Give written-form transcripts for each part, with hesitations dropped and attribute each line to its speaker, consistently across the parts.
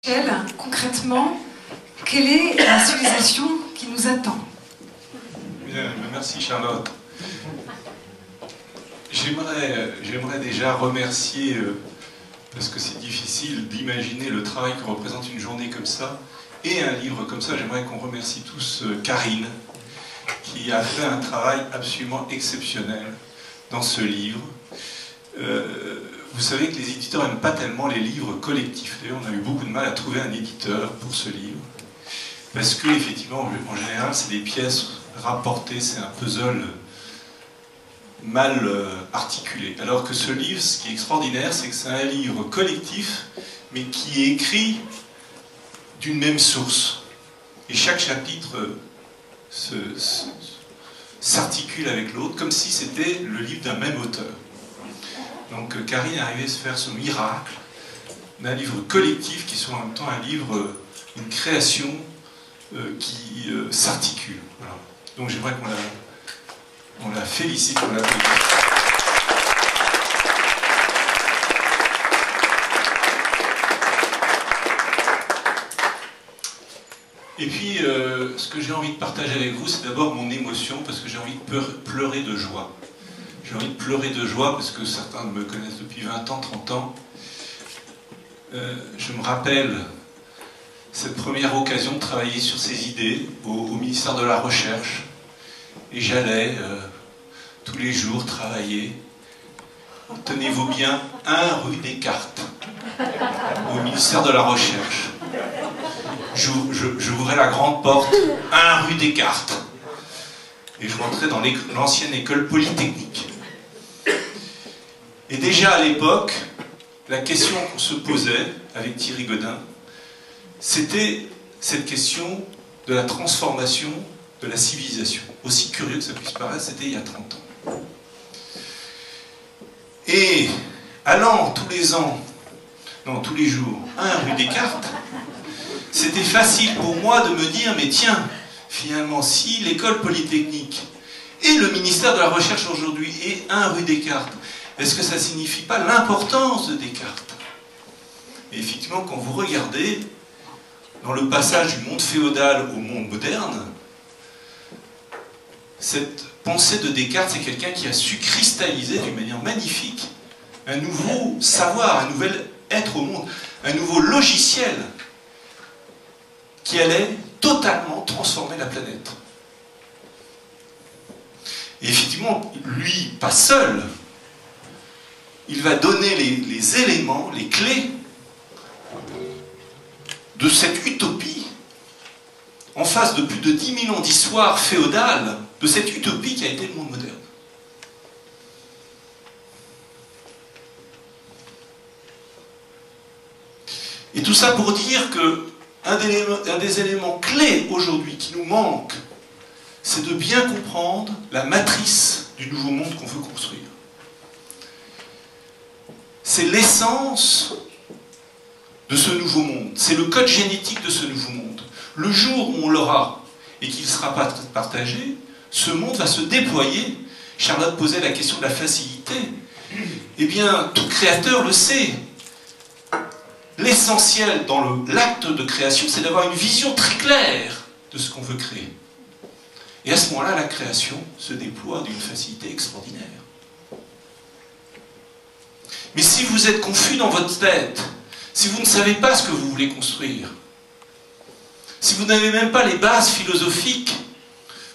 Speaker 1: Michel, concrètement, quelle est la civilisation qui nous attend?
Speaker 2: Bien, merci Charlotte. J'aimerais déjà remercier, parce que c'est difficile d'imaginer le travail que représente une journée comme ça, et un livre comme ça. J'aimerais qu'on remercie tous Karine, qui a fait un travail absolument exceptionnel dans ce livre. Vous savez que les éditeurs n'aiment pas tellement les livres collectifs. D'ailleurs, on a eu beaucoup de mal à trouver un éditeur pour ce livre. Parce que, effectivement, en général, c'est des pièces rapportées, c'est un puzzle mal articulé. Alors que ce livre, ce qui est extraordinaire, c'est que c'est un livre collectif, mais qui est écrit d'une même source. Et chaque chapitre s'articule avec l'autre, comme si c'était le livre d'un même auteur. Donc Karine est arrivée à se faire ce miracle d'un livre collectif qui soit en même temps un livre, une création qui s'articule. Voilà. Donc j'aimerais qu'on la félicite pour la félicite. Et puis, ce que j'ai envie de partager avec vous, c'est d'abord mon émotion, parce que j'ai envie de pleurer de joie. J'ai envie de pleurer de joie, parce que certains me connaissent depuis 20 ans, 30 ans. Je me rappelle cette première occasion de travailler sur ces idées au ministère de la Recherche. Et j'allais tous les jours travailler, tenez-vous bien, 1 rue Descartes, au ministère de la Recherche. J'ouvrais la grande porte, 1 rue Descartes. Et je rentrais dans l'ancienne école polytechnique. Et déjà à l'époque, la question qu'on se posait avec Thierry Godin, c'était cette question de la transformation de la civilisation. Aussi curieux que ça puisse paraître, c'était il y a 30 ans. Et allant tous les jours, 1 rue Descartes, c'était facile pour moi de me dire, mais tiens, finalement, si l'école polytechnique et le ministère de la Recherche aujourd'hui est 1 rue Descartes, est-ce que ça ne signifie pas l'importance de Descartes? Et effectivement, quand vous regardez, dans le passage du monde féodal au monde moderne, cette pensée de Descartes, c'est quelqu'un qui a su cristalliser d'une manière magnifique un nouveau savoir, un nouvel être au monde, un nouveau logiciel qui allait totalement transformer la planète. Et effectivement, lui, pas seul, il va donner les éléments, les clés de cette utopie, en face de plus de 10 000 ans d'histoire féodale, de cette utopie qui a été le monde moderne. Et tout ça pour dire que un des éléments clés aujourd'hui qui nous manque, c'est de bien comprendre la matrice du nouveau monde qu'on veut construire. C'est l'essence de ce nouveau monde, c'est le code génétique de ce nouveau monde. Le jour où on l'aura et qu'il ne sera pas partagé, ce monde va se déployer. Charlotte posait la question de la facilité. Eh bien, tout créateur le sait. L'essentiel dans l'acte de création, c'est d'avoir une vision très claire de ce qu'on veut créer. Et à ce moment-là, la création se déploie d'une facilité extraordinaire. Mais si vous êtes confus dans votre tête, si vous ne savez pas ce que vous voulez construire, si vous n'avez même pas les bases philosophiques,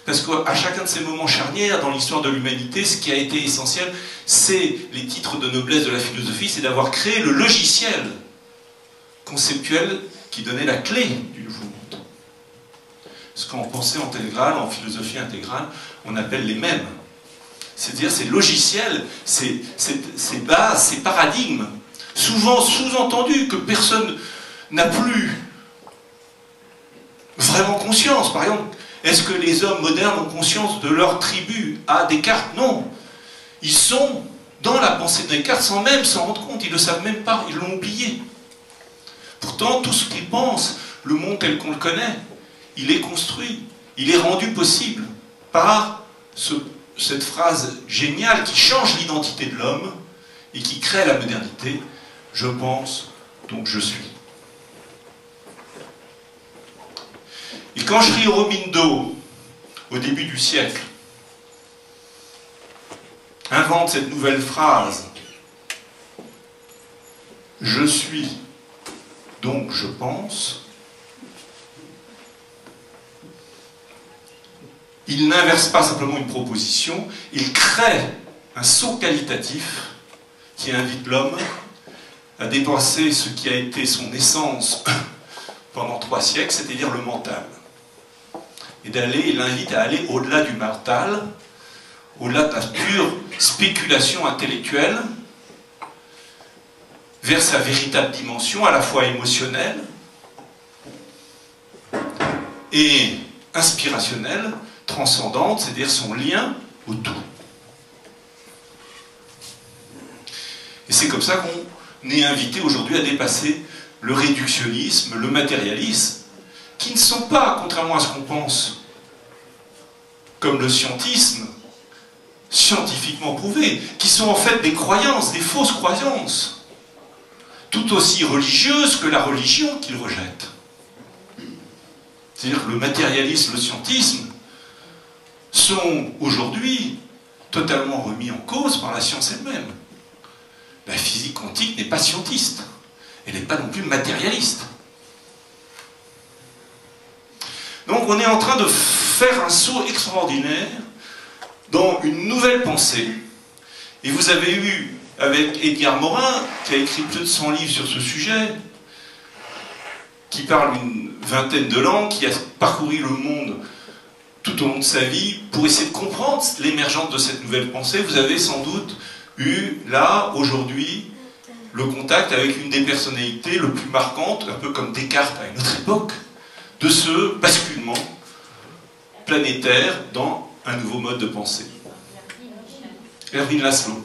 Speaker 2: parce qu'à chacun de ces moments charnières dans l'histoire de l'humanité, ce qui a été essentiel, c'est les titres de noblesse de la philosophie, c'est d'avoir créé le logiciel conceptuel qui donnait la clé du nouveau monde. Ce qu'en pensée intégrale, en philosophie intégrale, on appelle les mêmes. C'est-à-dire ces logiciels, ces bases, ces paradigmes, souvent sous-entendus que personne n'a plus vraiment conscience. Par exemple, est-ce que les hommes modernes ont conscience de leur tribu à Descartes? Non. Ils sont dans la pensée de Descartes sans même s'en rendre compte. Ils ne le savent même pas, ils l'ont oublié. Pourtant, tout ce qu'ils pensent, le monde tel qu'on le connaît, il est construit, il est rendu possible par cette phrase géniale qui change l'identité de l'homme et qui crée la modernité. Je pense, donc je suis. Et quand Sri Aurobindo, au début du siècle, invente cette nouvelle phrase « Je suis, donc je pense », il n'inverse pas simplement une proposition, il crée un saut qualitatif qui invite l'homme à dépasser ce qui a été son essence pendant 3 siècles, c'est-à-dire le mental. Et il l'invite à aller au-delà du mental, au-delà de la pure spéculation intellectuelle, vers sa véritable dimension, à la fois émotionnelle et inspirationnelle, transcendante, c'est-à-dire son lien au tout. Et c'est comme ça qu'on est invité aujourd'hui à dépasser le réductionnisme, le matérialisme, qui ne sont pas, contrairement à ce qu'on pense, comme le scientisme, scientifiquement prouvé, qui sont en fait des croyances, des fausses croyances, tout aussi religieuses que la religion qu'ils rejettent. C'est-à-dire que le matérialisme, le scientisme, sont aujourd'hui totalement remis en cause par la science elle-même. La physique quantique n'est pas scientiste, elle n'est pas non plus matérialiste. Donc on est en train de faire un saut extraordinaire dans une nouvelle pensée. Et vous avez eu, avec Edgar Morin, qui a écrit plus de 100 livres sur ce sujet, qui parle une vingtaine de langues, qui a parcouru le monde tout au long de sa vie, pour essayer de comprendre l'émergence de cette nouvelle pensée. Vous avez sans doute eu, là, aujourd'hui, le contact avec une des personnalités le plus marquantes, un peu comme Descartes à une autre époque, de ce basculement planétaire dans un nouveau mode de pensée. Erwin Laszlo.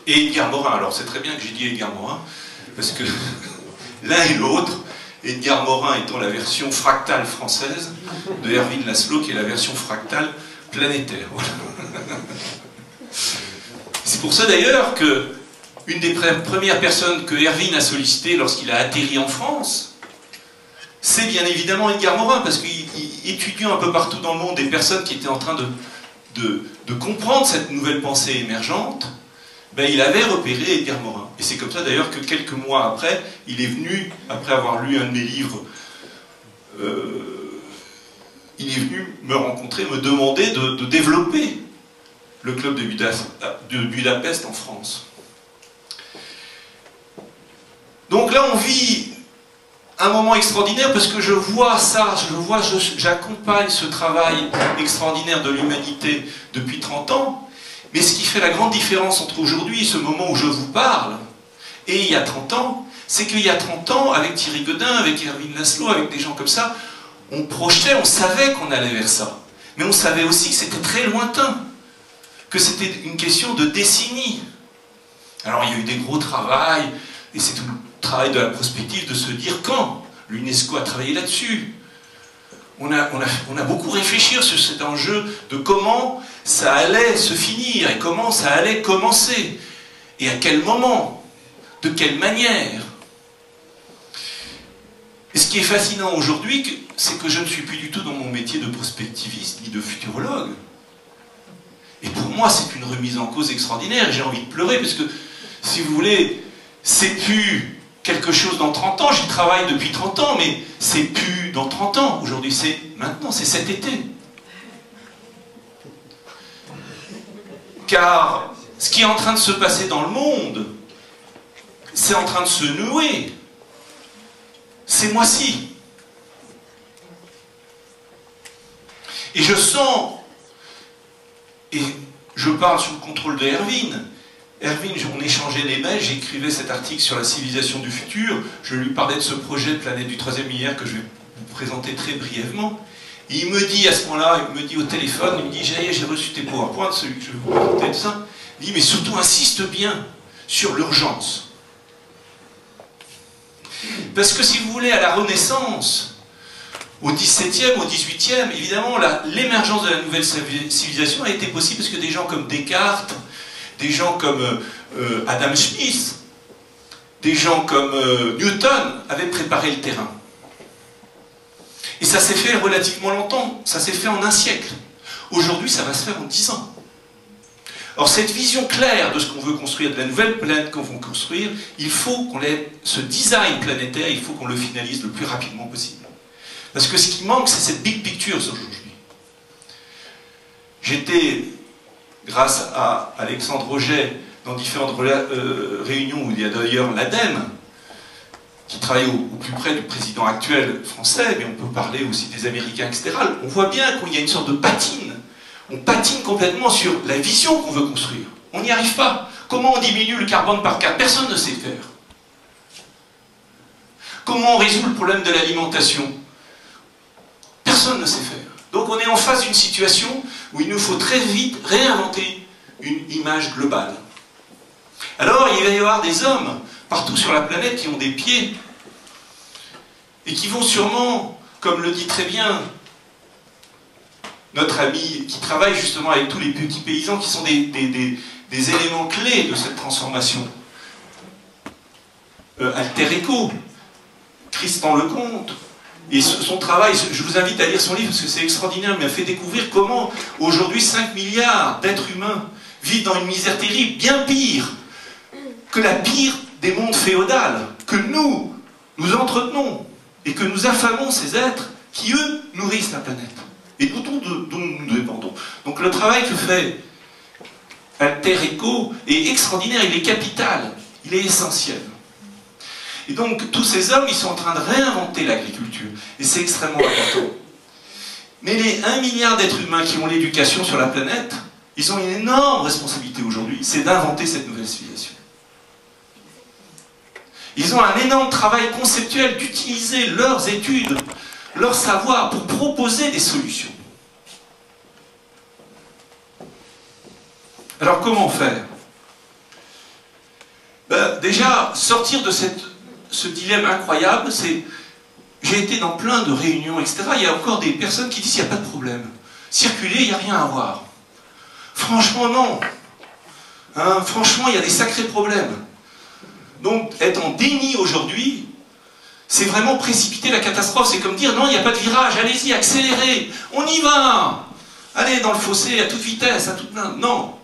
Speaker 2: Et Edgar Morin. Alors c'est très bien que j'ai dit Edgar Morin, parce que l'un et l'autre, Edgar Morin étant la version fractale française de Erwin Laszlo, qui est la version fractale planétaire. Voilà. C'est pour ça d'ailleurs que une des premières personnes que Erwin a sollicité lorsqu'il a atterri en France, c'est bien évidemment Edgar Morin, parce qu'étudiant un peu partout dans le monde des personnes qui étaient en train de comprendre cette nouvelle pensée émergente, ben, il avait repéré Edgar Morin. Et c'est comme ça d'ailleurs que quelques mois après, il est venu, après avoir lu un de mes livres, il est venu me rencontrer, me demander de développer le club de Budapest en France. Donc là, on vit un moment extraordinaire parce que je vois ça, j'accompagne ce travail extraordinaire de l'humanité depuis 30 ans. Mais ce qui fait la grande différence entre aujourd'hui et ce moment où je vous parle, et il y a 30 ans, c'est qu'il y a 30 ans, avec Thierry Godin, avec Erwin Laszlo, avec des gens comme ça, on projetait, on savait qu'on allait vers ça. Mais on savait aussi que c'était très lointain, que c'était une question de décennies. Alors il y a eu des gros travaux, et c'est tout le travail de la prospective de se dire quand. L'UNESCO a travaillé là-dessus. On a beaucoup réfléchi sur cet enjeu de comment ça allait se finir et comment ça allait commencer. Et à quel moment, de quelle manière. Et ce qui est fascinant aujourd'hui, c'est que je ne suis plus du tout dans mon métier de prospectiviste ni de futurologue. Et pour moi, c'est une remise en cause extraordinaire. J'ai envie de pleurer parce que, si vous voulez, c'est plus quelque chose dans 30 ans, j'y travaille depuis 30 ans, mais c'est plus dans 30 ans. Aujourd'hui, c'est maintenant, c'est cet été. Car ce qui est en train de se passer dans le monde, c'est en train de se nouer ces mois-ci. Et je sens, et je parle sous le contrôle de Erwin, on échangeait des mails, j'écrivais cet article sur la civilisation du futur, je lui parlais de ce projet Planète du 3e millénaire que je vais vous présenter très brièvement. Et il me dit à ce moment-là, il me dit au téléphone, il me dit j'ai reçu tes PowerPoint, celui que je vais vous présenter de ça. Il dit mais surtout insiste bien sur l'urgence. Parce que si vous voulez, à la Renaissance, au XVIIe, au XVIIIe, évidemment, l'émergence de la nouvelle civilisation a été possible parce que des gens comme Descartes, des gens comme Adam Smith, des gens comme Newton avaient préparé le terrain. Et ça s'est fait relativement longtemps, ça s'est fait en un siècle. Aujourd'hui, ça va se faire en 10 ans. Alors cette vision claire de ce qu'on veut construire, de la nouvelle planète qu'on veut construire, il faut qu'on ait ce design planétaire, il faut qu'on le finalise le plus rapidement possible. Parce que ce qui manque, c'est cette big picture aujourd'hui. J'étais, grâce à Alexandre Auger, dans différentes réunions où il y a d'ailleurs l'ADEME, qui travaille au plus près du président actuel français, mais on peut parler aussi des Américains, etc. On voit bien qu'il y a une sorte de patine. On patine complètement sur la vision qu'on veut construire. On n'y arrive pas. Comment on diminue le carbone par 4? Personne ne sait faire. Comment on résout le problème de l'alimentation? Personne ne sait faire. Donc on est en face d'une situation où il nous faut très vite réinventer une image globale. Alors il va y avoir des hommes partout sur la planète qui ont des pieds et qui vont sûrement, comme le dit très bien notre ami qui travaille justement avec tous les petits paysans qui sont des éléments clés de cette transformation. Alter Eco, Tristan Lecomte, et son travail, je vous invite à lire son livre parce que c'est extraordinaire, il m'a fait découvrir comment aujourd'hui 5 milliards d'êtres humains vivent dans une misère terrible, bien pire que la pire des mondes féodales, que nous entretenons et que nous affamons ces êtres qui, eux, nourrissent la planète et dont nous dépendons. Donc le travail que fait Alter Eco est extraordinaire, il est capital, il est essentiel. Et donc tous ces hommes, ils sont en train de réinventer l'agriculture, et c'est extrêmement important. Mais les 1 milliard d'êtres humains qui ont l'éducation sur la planète, ils ont une énorme responsabilité aujourd'hui, c'est d'inventer cette nouvelle civilisation. Ils ont un énorme travail conceptuel d'utiliser leurs études, leur savoir pour proposer des solutions. Alors comment faire? Déjà, sortir de ce dilemme incroyable, c'est... J'ai été dans plein de réunions, etc. Il y a encore des personnes qui disent qu'il n'y a pas de problème. Circuler, il n'y a rien à voir. Franchement, non. Hein, franchement, il y a des sacrés problèmes. Donc, être en déni aujourd'hui, c'est vraiment précipiter la catastrophe. C'est comme dire, non, il n'y a pas de virage, allez-y, accélérez, on y va. Allez dans le fossé à toute vitesse, à toute blinde. Non.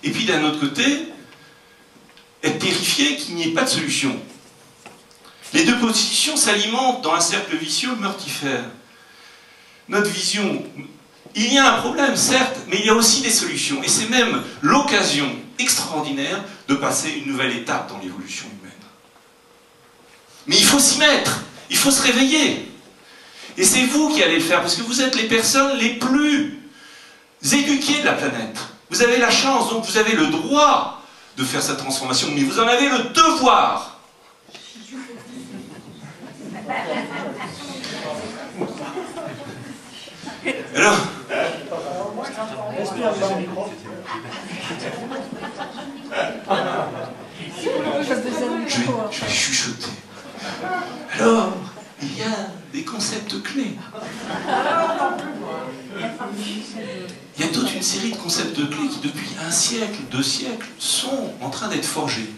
Speaker 2: Et puis, d'un autre côté, être terrifié qu'il n'y ait pas de solution. Les deux positions s'alimentent dans un cercle vicieux mortifère. Notre vision, il y a un problème, certes, mais il y a aussi des solutions. Et c'est même l'occasion extraordinaire de passer une nouvelle étape dans l'évolution humaine. Mais il faut s'y mettre, il faut se réveiller. Et c'est vous qui allez le faire, parce que vous êtes les personnes les plus éduquées de la planète. Vous avez la chance, donc vous avez le droit de faire cette transformation, mais vous en avez le devoir. Alors, je vais chuchoter. Alors, il y a des concepts clés. Il y a toute une série de concepts clés qui, depuis 1 siècle, 2 siècles, sont en train d'être forgés.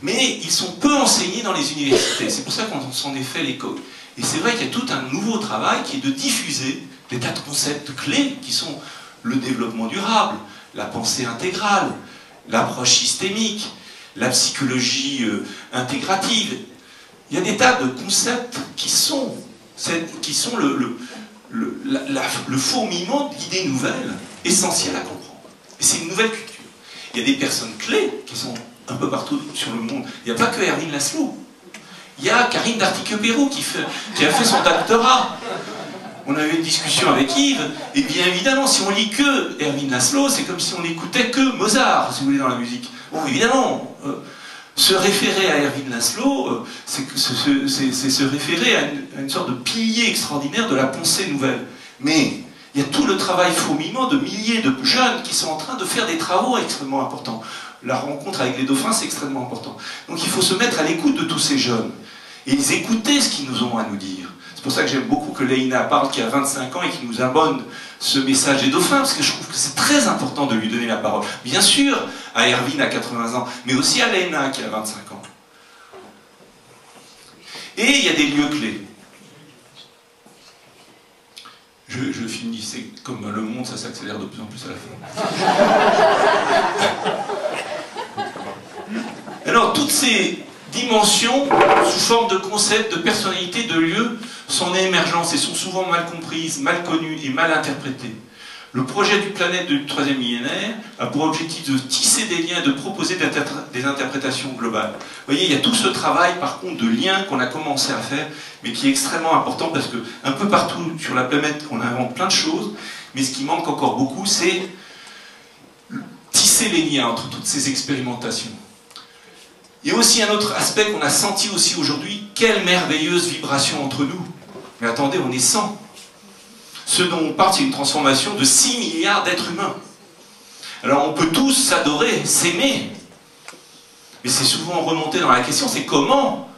Speaker 2: Mais ils sont peu enseignés dans les universités. C'est pour ça qu'on s'en est fait l'écho. Et c'est vrai qu'il y a tout un nouveau travail qui est de diffuser des tas de concepts clés qui sont le développement durable, la pensée intégrale, l'approche systémique, la psychologie intégrative. Il y a des tas de concepts qui sont le fourmillement d'idées nouvelles, essentielles à comprendre. Et c'est une nouvelle culture. Il y a des personnes clés qui sont un peu partout sur le monde. Il n'y a pas que Erwin Laszlo. Il y a Karine Dartigue-Pérou qui a fait son doctorat. On a eu une discussion avec Yves, et bien évidemment, si on lit que Erwin Laszlo, c'est comme si on n'écoutait que Mozart, si vous voulez, dans la musique. Bon, évidemment, se référer à Erwin Laszlo, c'est se référer à une sorte de pilier extraordinaire de la pensée nouvelle. Mais il y a tout le travail fourmillement de milliers de jeunes qui sont en train de faire des travaux extrêmement importants. La rencontre avec les dauphins, c'est extrêmement important. Donc il faut se mettre à l'écoute de tous ces jeunes et les écouter ce qu'ils nous ont à nous dire. C'est pour ça que j'aime beaucoup que Léina parle, qui a 25 ans et qui nous abonne ce message des dauphins, parce que je trouve que c'est très important de lui donner la parole. Bien sûr, à Erwin à 80 ans, mais aussi à Léina qui a 25 ans. Et il y a des lieux clés. Je finis, c'est comme le monde, ça s'accélère de plus en plus à la fin. Alors, toutes ces dimensions, sous forme de concepts, de personnalités, de lieux, sont nées émergentes et sont souvent mal comprises, mal connues et mal interprétées. Le projet du Planète du 3e millénaire a pour objectif de tisser des liens, de proposer des interprétations globales. Vous voyez, il y a tout ce travail, par contre, de liens qu'on a commencé à faire, mais qui est extrêmement important parce que un peu partout sur la planète, on invente plein de choses, mais ce qui manque encore beaucoup, c'est tisser les liens entre toutes ces expérimentations. Il y a aussi un autre aspect qu'on a senti aussi aujourd'hui, quelle merveilleuse vibration entre nous. Mais attendez, on est 100. Ce dont on parle, c'est une transformation de 6 milliards d'êtres humains. Alors on peut tous s'adorer, s'aimer, mais c'est souvent remonté dans la question, c'est comment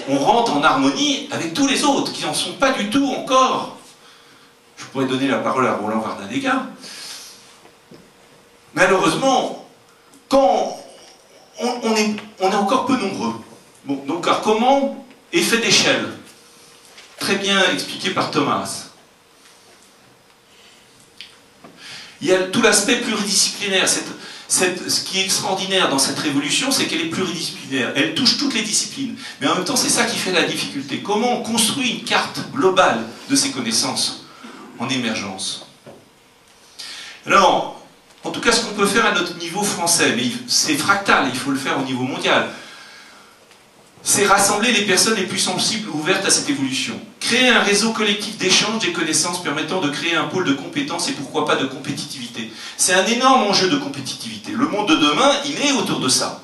Speaker 2: on rentre en harmonie avec tous les autres, qui n'en sont pas du tout encore. Je pourrais donner la parole à Roland Vardadega. Malheureusement, quand on est encore peu nombreux. Bon, donc alors comment? Effet d'échelle. Très bien expliqué par Thomas. Il y a tout l'aspect pluridisciplinaire. Ce qui est extraordinaire dans cette révolution, c'est qu'elle est pluridisciplinaire. Elle touche toutes les disciplines. Mais en même temps, c'est ça qui fait la difficulté. Comment on construit une carte globale de ces connaissances en émergence? Alors, en tout cas, ce qu'on peut faire à notre niveau français, mais c'est fractal, il faut le faire au niveau mondial, c'est rassembler les personnes les plus sensibles ouvertes à cette évolution. Créer un réseau collectif d'échange des connaissances permettant de créer un pôle de compétences et pourquoi pas de compétitivité. C'est un énorme enjeu de compétitivité. Le monde de demain, il est autour de ça.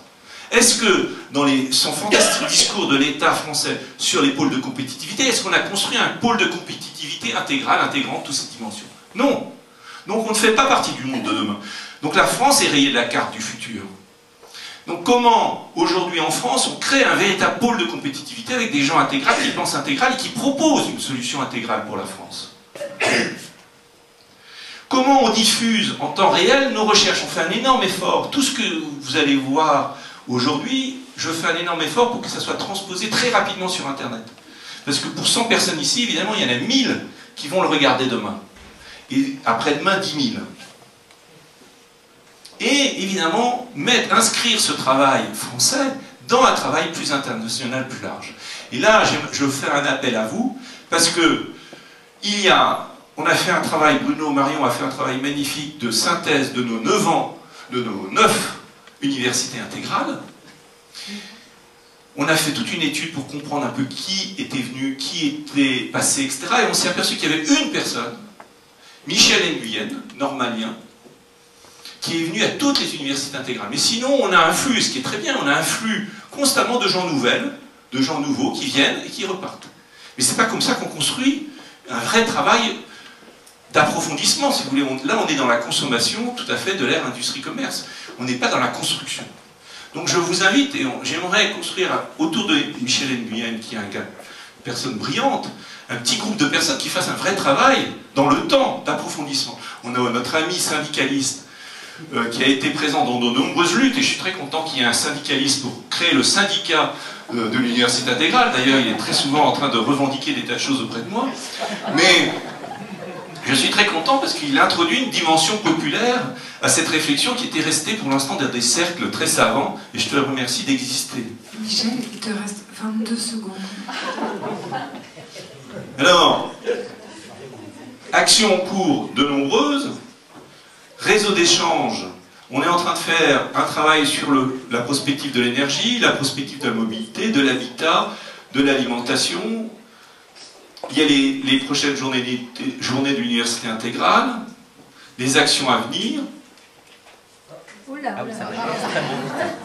Speaker 2: Est-ce que, dans son fantastique discours de l'État français sur les pôles de compétitivité, est-ce qu'on a construit un pôle de compétitivité intégral, intégrant toutes ces dimensions? Non. Donc on ne fait pas partie du monde de demain. Donc la France est rayée de la carte du futur. Donc comment, aujourd'hui en France, on crée un véritable pôle de compétitivité avec des gens intégrales qui pensent intégral et qui proposent une solution intégrale pour la France? Comment on diffuse en temps réel nos recherches? On fait un énorme effort. Tout ce que vous allez voir aujourd'hui, je fais un énorme effort pour que ça soit transposé très rapidement sur Internet. Parce que pour 100 personnes ici, évidemment, il y en a 1000 qui vont le regarder demain. Et après-demain, 10 000. Et évidemment, inscrire ce travail français dans un travail plus international, plus large. Et là, je veux faire un appel à vous, parce que on a fait un travail, Bruno Marion a fait un travail magnifique de synthèse de nos 9 universités intégrales. On a fait toute une étude pour comprendre un peu qui était venu, qui était passé, etc. Et on s'est aperçu qu'il y avait une personne, Michel Nguyen, normalien, qui est venu à toutes les universités intégrales. Mais sinon, on a un flux, ce qui est très bien, on a un flux constamment de gens nouveaux qui viennent et qui repartent. Mais c'est pas comme ça qu'on construit un vrai travail d'approfondissement, si vous voulez. Là, on est dans la consommation tout à fait de l'ère industrie-commerce. On n'est pas dans la construction. Donc je vous invite, et j'aimerais construire autour de Michel Nguyen, qui est une personne brillante, un petit groupe de personnes qui fassent un vrai travail dans le temps d'approfondissement. On a notre ami syndicaliste qui a été présent dans de nombreuses luttes, et je suis très content qu'il y ait un syndicaliste pour créer le syndicat de l'université intégrale. D'ailleurs, il est très souvent en train de revendiquer des tas de choses auprès de moi. Mais je suis très content parce qu'il introduit une dimension populaire à cette réflexion qui était restée pour l'instant dans des cercles très savants, et je te remercie d'exister.
Speaker 1: Michel, il te reste 22 secondes.
Speaker 2: Alors, actions en cours de nombreuses, réseau d'échange, on est en train de faire un travail sur la prospective de l'énergie, la prospective de la mobilité, de l'habitat, de l'alimentation. Il y a les prochaines journées de l'université intégrale, les actions à venir,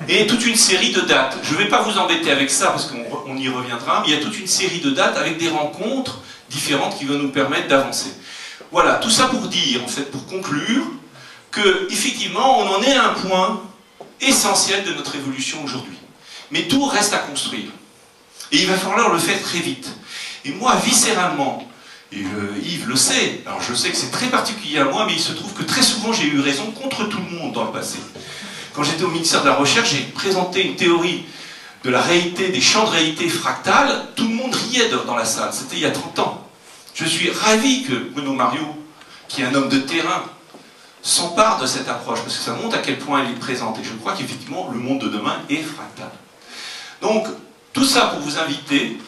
Speaker 2: et toute une série de dates. Je ne vais pas vous embêter avec ça parce qu'on y reviendra, mais il y a toute une série de dates avec des rencontres différentes qui vont nous permettre d'avancer. Voilà, tout ça pour dire, en fait, pour conclure, que effectivement, on en est à un point essentiel de notre évolution aujourd'hui. Mais tout reste à construire. Et il va falloir le faire très vite. Et moi, viscéralement, et Yves le sait, alors je sais que c'est très particulier à moi, mais il se trouve que très souvent j'ai eu raison contre tout le monde dans le passé. Quand j'étais au ministère de la Recherche, j'ai présenté une théorie de la réalité, des champs de réalité fractales, tout le monde riait dans la salle, c'était il y a 30 ans. Je suis ravi que Bruno Mario, qui est un homme de terrain, s'empare de cette approche, parce que ça montre à quel point elle est présente. Et je crois qu'effectivement, le monde de demain est fractal. Donc, tout ça pour vous inviter,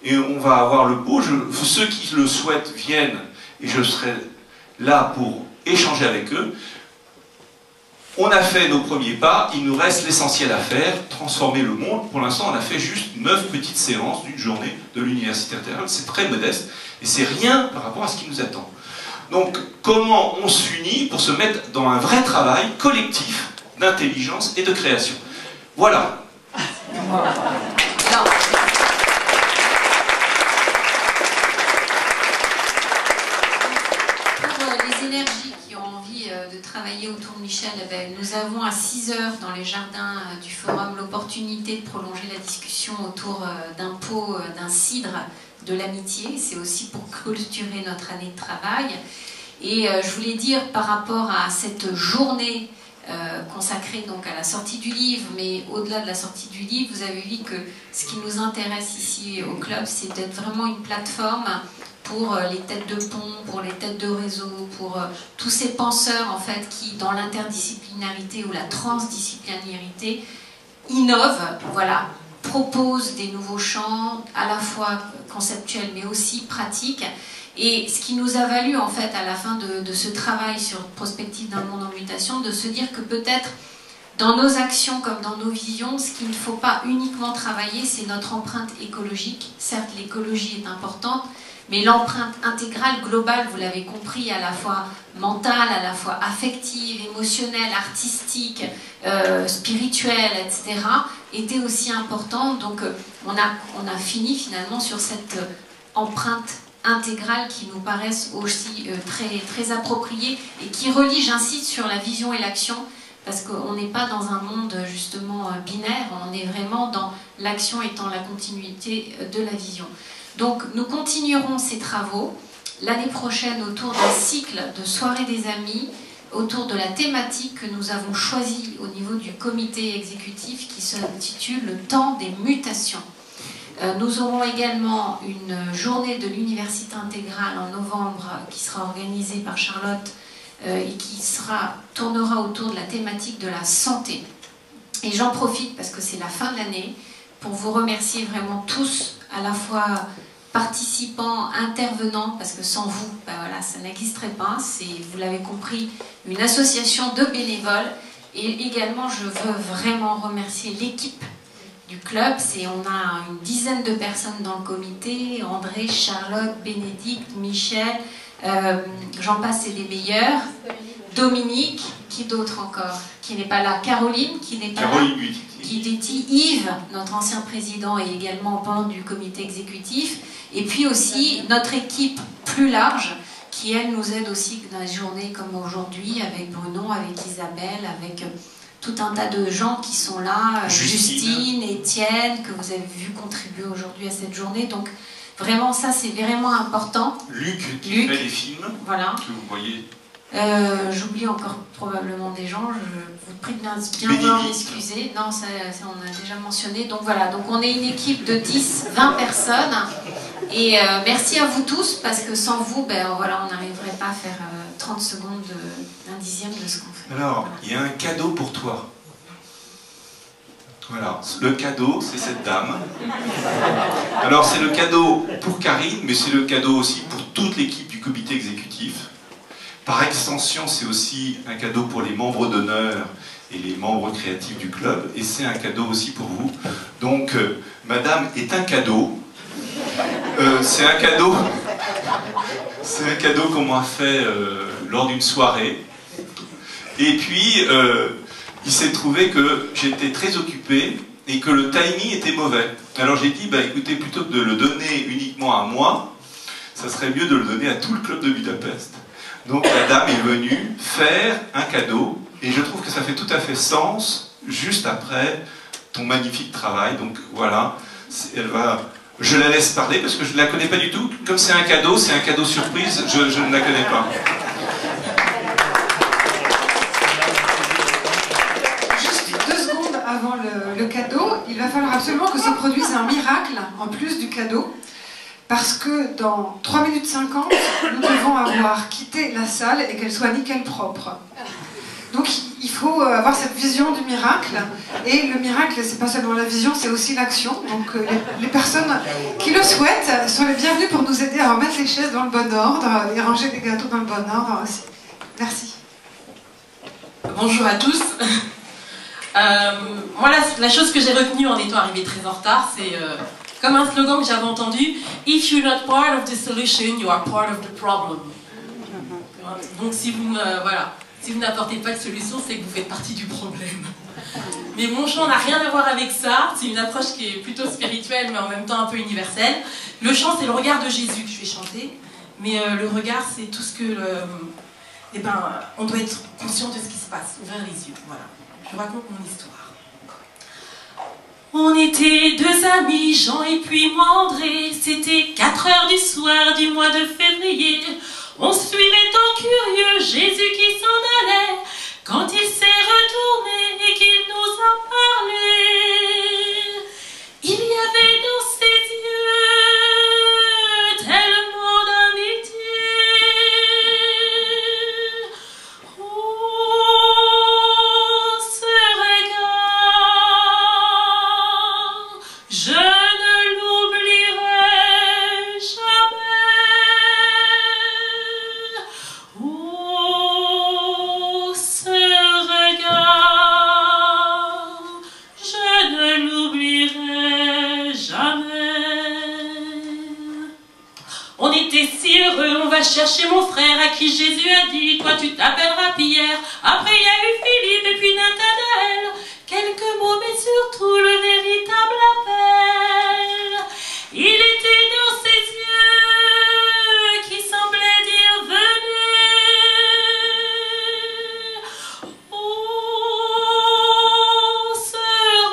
Speaker 2: et on va avoir le beau jeu. Ceux qui le souhaitent viennent, et je serai là pour échanger avec eux. On a fait nos premiers pas, il nous reste l'essentiel à faire, transformer le monde. Pour l'instant, on a fait juste 9 petites séances d'une journée de l'Université Intérieure. C'est très modeste, et c'est rien par rapport à ce qui nous attend. Donc, comment on s'unit pour se mettre dans un vrai travail collectif d'intelligence et de création. Voilà.
Speaker 3: Les énergies qui ont envie de travailler autour de Michel, eh bien, nous avons à 6 h dans les jardins du forum l'opportunité de prolonger la discussion autour d'un pot, d'un cidre de l'amitié. C'est aussi pour clôturer notre année de travail. Et je voulais dire par rapport à cette journée consacrée donc à la sortie du livre, mais au-delà de la sortie du livre, vous avez vu que ce qui nous intéresse ici au club, c'est d'être vraiment une plateforme pour les têtes de pont, pour les têtes de réseau, pour tous ces penseurs en fait qui, dans l'interdisciplinarité ou la transdisciplinarité, innovent, voilà, proposent des nouveaux champs, à la fois conceptuels mais aussi pratiques. Et ce qui nous a valu en fait à la fin de ce travail sur prospective d'un monde en mutation, de se dire que peut-être dans nos actions comme dans nos visions, ce qu'il ne faut pas uniquement travailler, c'est notre empreinte écologique. Certes, l'écologie est importante, mais l'empreinte intégrale, globale, vous l'avez compris, à la fois mentale, à la fois affective, émotionnelle, artistique, spirituelle, etc., était aussi importante. Donc on a fini finalement sur cette empreinte intégrale qui nous paraissent aussi très appropriées et qui relie, j'insiste, sur la vision et l'action, parce qu'on n'est pas dans un monde justement binaire, on est vraiment dans l'action étant la continuité de la vision. Donc nous continuerons ces travaux l'année prochaine autour d'un cycle de soirées des amis, autour de la thématique que nous avons choisie au niveau du comité exécutif qui s'intitule « Le temps des mutations ». Nous aurons également une journée de l'Université Intégrale en novembre qui sera organisée par Charlotte et qui tournera autour de la thématique de la santé. Et j'en profite parce que c'est la fin de l'année pour vous remercier vraiment tous, à la fois participants, intervenants, parce que sans vous, ben voilà, ça n'existerait pas. C'est, vous l'avez compris, une association de bénévoles. Et également, je veux vraiment remercier l'équipe du club. On a une dizaine de personnes dans le comité, André, Charlotte, Bénédicte, Michel, j'en passe et des meilleurs, Dominique, qui d'autre encore, qui n'est pas là, Caroline, qui n'est pas là, qui dit Yves, notre ancien président et également membre du comité exécutif, et puis aussi notre équipe plus large, qui elle nous aide aussi dans les journées comme aujourd'hui, avec Bruno, avec Isabelle, avec tout un tas de gens qui sont là, Justine, Étienne, que vous avez vu contribuer aujourd'hui à cette journée. Donc vraiment, ça c'est vraiment important.
Speaker 2: Luc, qui fait les films,
Speaker 3: voilà,
Speaker 2: que vous voyez.
Speaker 3: J'oublie encore probablement des gens, je vous prie de bien m'excuser. Non, ça on a déjà mentionné. Donc voilà, donc on est une équipe de 10-20 personnes. Et merci à vous tous, parce que sans vous, ben, voilà, on n'arriverait pas à faire 30 secondes d'un dixième de ce qu'on fait.
Speaker 2: Alors, il y a un cadeau pour toi. Voilà, le cadeau, c'est cette dame. Alors, c'est le cadeau pour Karine, mais c'est le cadeau aussi pour toute l'équipe du comité exécutif. Par extension, c'est aussi un cadeau pour les membres d'honneur et les membres créatifs du club, et c'est un cadeau aussi pour vous. Donc, madame est un cadeau. C'est un cadeau qu'on m'a fait lors d'une soirée. Et puis, il s'est trouvé que j'étais très occupé et que le timing était mauvais. Alors j'ai dit, bah, écoutez, plutôt que de le donner uniquement à moi, ça serait mieux de le donner à tout le club de Budapest. Donc la dame est venue faire un cadeau, et je trouve que ça fait tout à fait sens juste après ton magnifique travail. Donc voilà, elle va... Je la laisse parler parce que je ne la connais pas du tout. Comme c'est un cadeau surprise, je ne la connais pas.
Speaker 1: Juste 2 secondes avant le cadeau, il va falloir absolument que se produise un miracle en plus du cadeau. parce que dans 3 minutes 50, nous devons avoir quitté la salle et qu'elle soit nickel propre. Donc il faut avoir cette vision du miracle, et le miracle, c'est pas seulement la vision, c'est aussi l'action. Donc les personnes qui le souhaitent sont les bienvenues pour nous aider à remettre les chaises dans le bon ordre et ranger les gâteaux dans le bon ordre aussi. Merci.
Speaker 4: Bonjour à tous. Moi, la chose que j'ai retenue en étant arrivée très en retard, c'est comme un slogan que j'avais entendu: If you're not part of the solution, you are part of the problem. Donc si vous n'apportez pas de solution, c'est que vous faites partie du problème. Mais mon chant n'a rien à voir avec ça. C'est une approche qui est plutôt spirituelle, mais en même temps un peu universelle. Le chant, c'est le regard de Jésus que je vais chanter. Mais le regard, c'est tout ce que... on doit être conscient de ce qui se passe, ouvrir les yeux. Voilà. Je vous raconte mon histoire. On était deux amis, Jean et puis moi André. C'était 4 heures du soir du mois de février. On suivait en curieux Jésus qui s'en allait, quand il s'est retourné et qu'il nous a parlé. Il y avait dans ses yeux tellement d'amitié. Oh, ce regard, je ne l'oublierai jamais. Oh, ce regard, je ne l'oublierai jamais. On était si heureux, on va chercher mon frère à qui Jésus a dit: toi tu t'appelleras Pierre. Après il y a eu Philippe et puis Nathanaël. Quelques mots mais surtout le véritable appel. Il était dans ses yeux qui semblaient dire venez. Oh, ce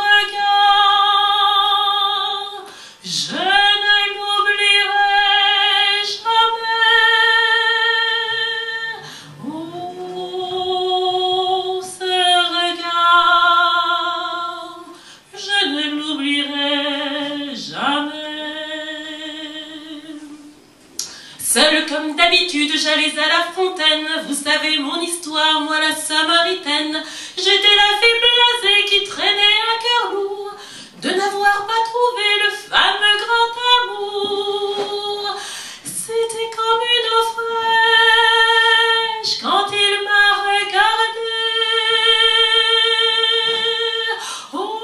Speaker 4: regard, je ne l'oublierai jamais. Oh, ce regard, je ne l'oublierai jamais. Seule comme d'habitude, j'allais à la fontaine. Vous savez mon histoire, moi la Samaritaine. J'étais la fille blasée qui traînait un cœur lourd de n'avoir pas trouvé le fameux grand amour. C'était comme une eau fraîche quand il m'a regardé. Oh,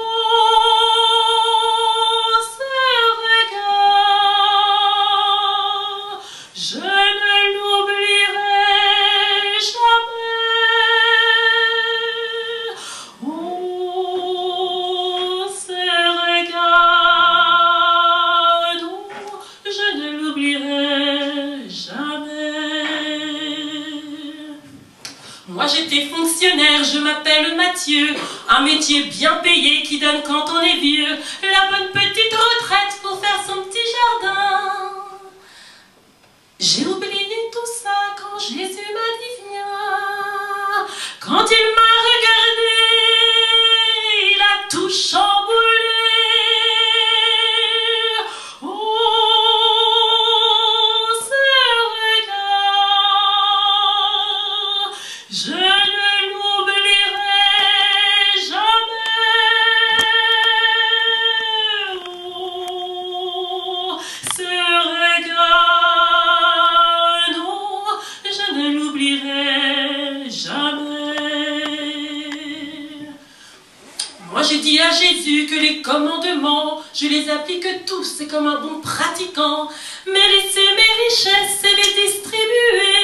Speaker 4: ce regard, je ne l'oublierai jamais. Oh, ce regard, non, je ne l'oublierai jamais. Moi j'étais fonctionnaire, je m'appelle Mathieu. Un métier bien payé qui donne quand on est vieux la bonne petite retraite pour faire son petit jardin. J'ai oublié tout ça quand Jésus m'a dit viens. Quand il m'a regardé, il a tout chamboulé. Oh, ce regard, je ne l'oublierai jamais. Oh, ce regard, non, je ne l'oublierai jamais. Moi j'ai dit à Jésus que les commandements, je les applique tous, c'est comme un bon pratiquant. Mais laissez mes richesses et les distribuer.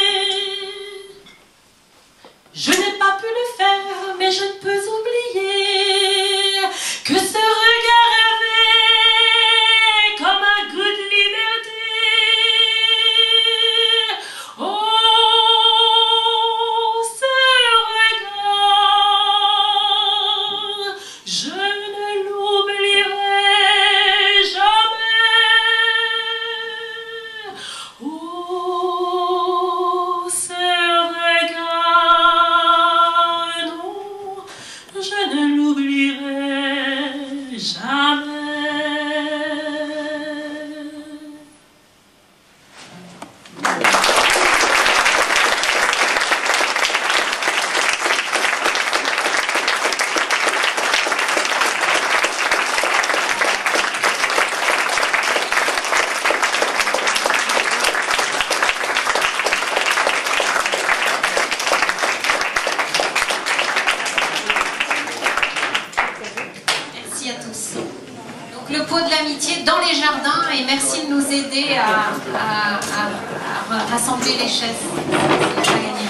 Speaker 4: Je n'ai pas pu le faire, mais je ne peux oublier que ce regard avait comme un goût de liberté. Oh, ce regard, je ne l'oublierai jamais. Oh, ce regard, non, je ne l'oublierai
Speaker 3: dans les jardins et merci de nous aider à rassembler les chaises. C'est pas gagné.